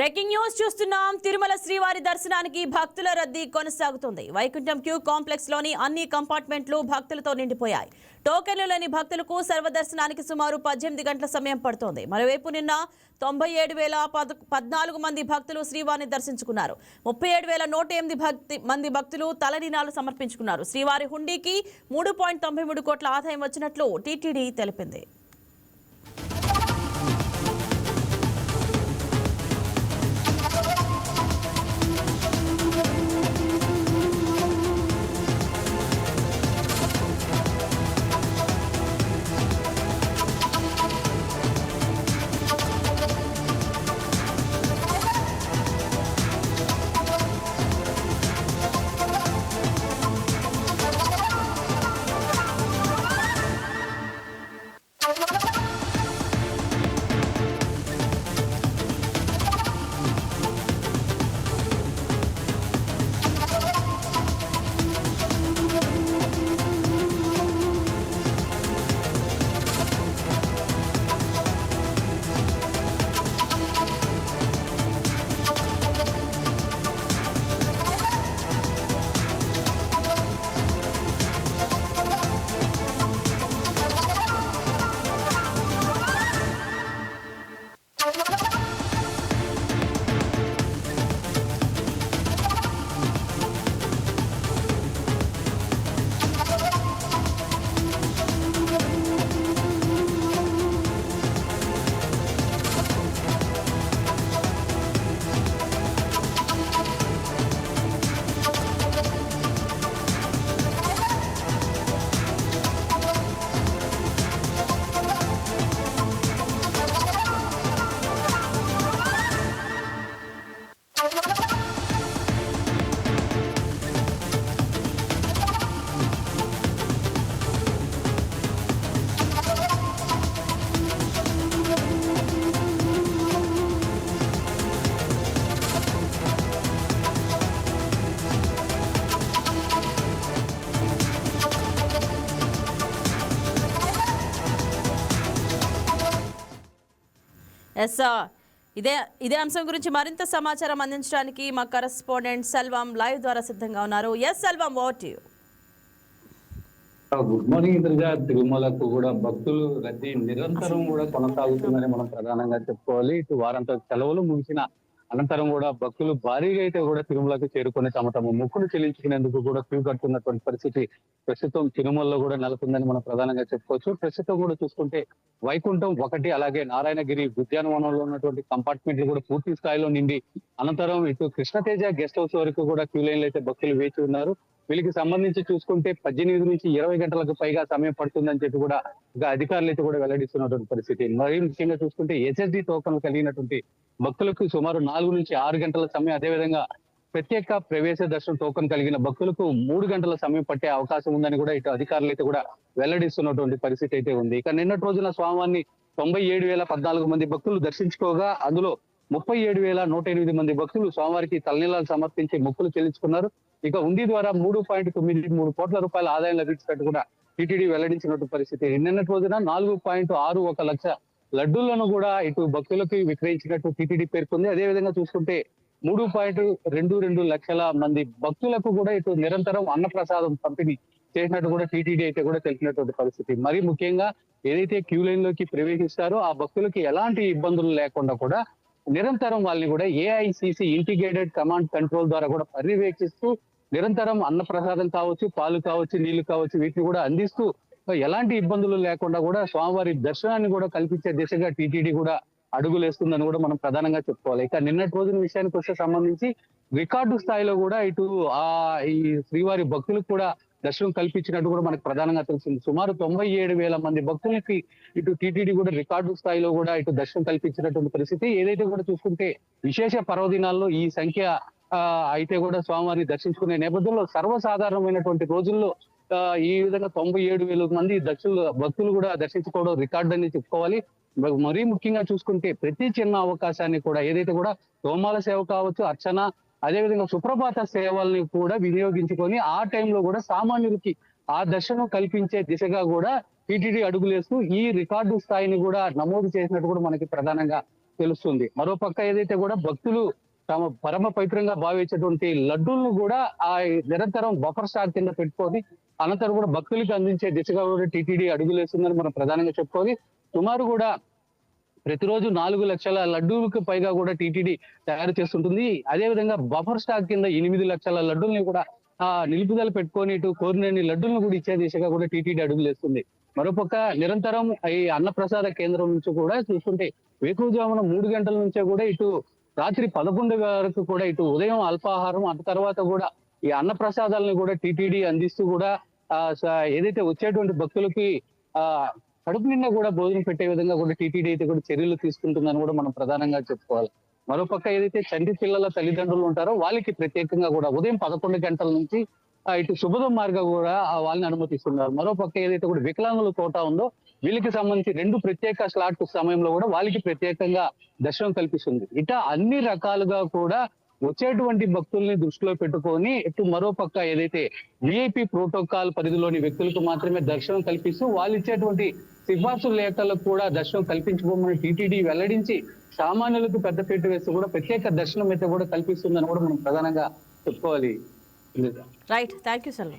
Breaking news చూస్తున్నాం. తిరుమల శ్రీవారి దర్శనానికి భక్తుల రద్దీ కొనసాగుతుంది. వైకుంఠం క్యూ కాంప్లెక్స్ లోని అన్ని కంపార్ట్మెంట్లు భక్తులతో నిండిపోయాయి. టోకెన్లు లేని భక్తులకు సర్వదర్శనానికి సుమారు 18 గంటల సమయం పడుతోంది. మరోవైపు నిన్న 97,014 మంది భక్తులు శ్రీవారిని దర్శించుకున్నారు. 37,108 మంది భక్తులు తలనీలాలు సమర్పించుకున్నారు. శ్రీవారి హుండీకి 3.93 కోట్ల ఆదాయం వచ్చినట్లు టీటీడీ తెలిపింది. ఇదే అంశం గురించి మరింత సమాచారం అందించడానికి మా కరెస్పాండెంట్ సెల్వం లైవ్ ద్వారా సిద్ధంగా ఉన్నారు. Selvam, over to you. Good morning Indraja. తిరుమలకు కూడా భక్తులు రద్దీ నిరంతరం కూడా కొనసాగుతుందని మనం ప్రధానంగా చెప్పుకోవాలి. ఇటు వారంతో సెలవులు ముగిసిన అనంతరం కూడా భక్తులు భారీగా అయితే కూడా తిరుమలకు చేరుకొని తమ మొక్కులు చెల్లించుకునేందుకు కూడా క్యూ కట్టుకున్నటువంటి పరిస్థితి ప్రస్తుతం తిరుమలలో కూడా నెలకొందని మనం ప్రధానంగా చెప్పుకోవచ్చు. ప్రస్తుతం కూడా చూసుకుంటే వైకుంఠం 1, అలాగే నారాయణగిరి ఉద్యానవనంలో ఉన్నటువంటి కంపార్ట్మెంట్లు కూడా పూర్తి స్థాయిలో నిండి అనంతరం ఇటు కృష్ణతేజ గెస్ట్ హౌస్ వరకు కూడా క్యూ లైన్లు అయితే భక్తులు వేచి ఉన్నారు. వీళ్ళకి సంబంధించి చూసుకుంటే 18 నుంచి 20 గంటలకు పైగా సమయం పడుతుందని చెప్పి కూడా అధికారులు అయితే కూడా వెల్లడిస్తున్నటువంటి పరిస్థితి. మరీ ముఖ్యంగా చూసుకుంటే ఎస్ఎస్డి టోకన్లు కలిగినటువంటి భక్తులకు సుమారు 4 నుంచి 6 గంటల సమయం, అదేవిధంగా ప్రత్యేక ప్రవేశ దర్శనం టోకన్ కలిగిన భక్తులకు 3 గంటల సమయం పట్టే అవకాశం ఉందని కూడా ఇటు అధికారులు అయితే కూడా వెల్లడిస్తున్నటువంటి పరిస్థితి అయితే ఉంది. ఇక నిన్నటి రోజున స్వామివారిని 97,014 మంది భక్తులు దర్శించుకోగా అందులో 37,108 మంది భక్తులు స్వామివారికి తలనీలాలు సమర్పించి మొక్కులు చెల్లించుకున్నారు. ఇక ఉండి ద్వారా 3.93 కోట్ల రూపాయల ఆదాయం లభించినట్టు కూడా టీటీడీ వెల్లడించినట్టు పరిస్థితి. నిన్నటి రోజున 4.61 లక్ష లడ్డూలను కూడా ఇటు భక్తులకు విక్రయించినట్టు టీటీడీ పేర్కొంది. అదేవిధంగా చూసుకుంటే 3.22 లక్షల మంది భక్తులకు కూడా ఇటు నిరంతరం అన్నప్రసాదం పంపిణీ చేసినట్టు కూడా టీటీడీ అయితే కూడా తెలిసినటువంటి పరిస్థితి. మరి ముఖ్యంగా ఏదైతే క్యూ లైన్ లోకి ప్రవేశిస్తారో ఆ భక్తులకి ఎలాంటి ఇబ్బందులు లేకుండా కూడా నిరంతరం వాళ్ళని కూడా ఏఐసిసి ఇంటిగ్రేటెడ్ కమాండ్ కంట్రోల్ ద్వారా కూడా పర్యవేక్షిస్తూ నిరంతరం అన్నప్రసాదం కావచ్చు, పాలు కావచ్చు, నీళ్లు కావచ్చు, వీటిని కూడా అందిస్తూ ఎలాంటి ఇబ్బందులు లేకుండా కూడా స్వామివారి దర్శనాన్ని కూడా కల్పించే దిశగా టీటీడీ కూడా అడుగులేస్తుందని కూడా మనం ప్రధానంగా చెప్పుకోవాలి. ఇక నిన్నటి రోజున విషయానికి వస్తే సంబంధించి రికార్డు స్థాయిలో కూడా ఇటు ఈ శ్రీవారి భక్తులకు కూడా దర్శనం కల్పించినట్టు కూడా మనకు ప్రధానంగా తెలిసింది. సుమారు 97,000 మంది భక్తులకి ఇటు టీటీడీ కూడా రికార్డు స్థాయిలో కూడా ఇటు దర్శనం కల్పించినటువంటి పరిస్థితి. ఏదైతే కూడా చూసుకుంటే విశేష పర్వదినాల్లో ఈ సంఖ్య అయితే కూడా స్వామివారిని దర్శించుకునే నేపథ్యంలో సర్వసాధారణమైనటువంటి రోజుల్లో ఈ విధంగా 97,000 మంది భక్తులు కూడా దర్శించుకోవడం రికార్డు అని చెప్పుకోవాలి. మరీ ముఖ్యంగా చూసుకుంటే ప్రతి చిన్న అవకాశాన్ని కూడా ఏదైతే కూడా తోమాల సేవ కావచ్చు, అర్చన, అదేవిధంగా సుప్రభాత సేవల్ని కూడా వినియోగించుకొని ఆ టైంలో కూడా సామాన్యులకి ఆ దర్శనం కల్పించే దిశగా కూడా టీటీడీ అడుగులేస్తూ ఈ రికార్డు స్థాయిని కూడా నమోదు చేసినట్టు కూడా మనకి ప్రధానంగా తెలుస్తుంది. మరోపక్క ఏదైతే కూడా భక్తులు తమ పరమ పవిత్రంగా భావించేటువంటి లడ్డూలను కూడా ఆ నిరంతరం బఫర్ స్టాక్ కింద పెట్టుకొని అనంతరం కూడా భక్తులకు అందించే దిశగా కూడా టీటీడీ అడుగులేస్తుందని మనం ప్రధానంగా చెప్పుకోవాలి. సుమారు కూడా ప్రతిరోజు 4 లక్షల లడ్డూలకు పైగా కూడా టీటీడీ తయారు చేస్తుంటుంది. అదే విధంగా బఫర్ స్టాక్ కింద 8 లక్షల లడ్డూల్ని కూడా నిలుపుదల పెట్టుకొని ఇటు కోరినన్ని లడ్డూలను కూడా ఇచ్చే దిశగా కూడా టీటీడీ అడుగులేస్తుంది. మరోపక్క నిరంతరం ఈ అన్నప్రసాద కేంద్రం నుంచి కూడా చూస్తుంటే వేకువజామున 3 గంటల నుంచే కూడా ఇటు రాత్రి 11 వరకు కూడా ఇటు ఉదయం అల్పాహారం ఆ తర్వాత కూడా ఈ అన్నప్రసాదాలను కూడా టీటీడీ అందిస్తూ కూడా ఏదైతే వచ్చేటువంటి భక్తులకి ఆ కడుపు నిండా కూడా భోజనం పెట్టే విధంగా కూడా టీటీడీ అయితే కూడా చర్యలు తీసుకుంటుందని కూడా మనం ప్రధానంగా చెప్పుకోవాలి. మరోపక్క ఏదైతే చంటి పిల్లల తల్లిదండ్రులు ఉంటారో వాళ్ళకి ప్రత్యేకంగా కూడా ఉదయం 11 గంటల నుంచి ఇటు శుభదం మార్గం కూడా వాళ్ళని అనుమతిస్తున్నారు. మరోపక్క ఏదైతే కూడా వికలాంగుల కోటా ఉందో వీళ్ళకి సంబంధించి 2 ప్రత్యేక స్లాట్ సమయంలో కూడా వాళ్ళకి ప్రత్యేకంగా దర్శనం కల్పిస్తుంది. ఇట్లా అన్ని రకాలుగా కూడా వచ్చేటువంటి భక్తుల్ని దృష్టిలో పెట్టుకొని ఇటు మరోపక్క ఏదైతే విఐపి ప్రోటోకాల్ పరిధిలోని వ్యక్తులకు మాత్రమే దర్శనం కల్పిస్తూ వాళ్ళు ఇచ్చేటువంటి సిఫార్సు లేఖలకు కూడా దర్శనం కల్పించుకోమని టీటీడీ వెల్లడించి సామాన్యులకు పెద్దపీట వేస్తూ కూడా ప్రత్యేక దర్శనం అయితే కూడా కల్పిస్తుందని కూడా మనం ప్రధానంగా చెప్పుకోవాలి. Right, thank you సల్లు.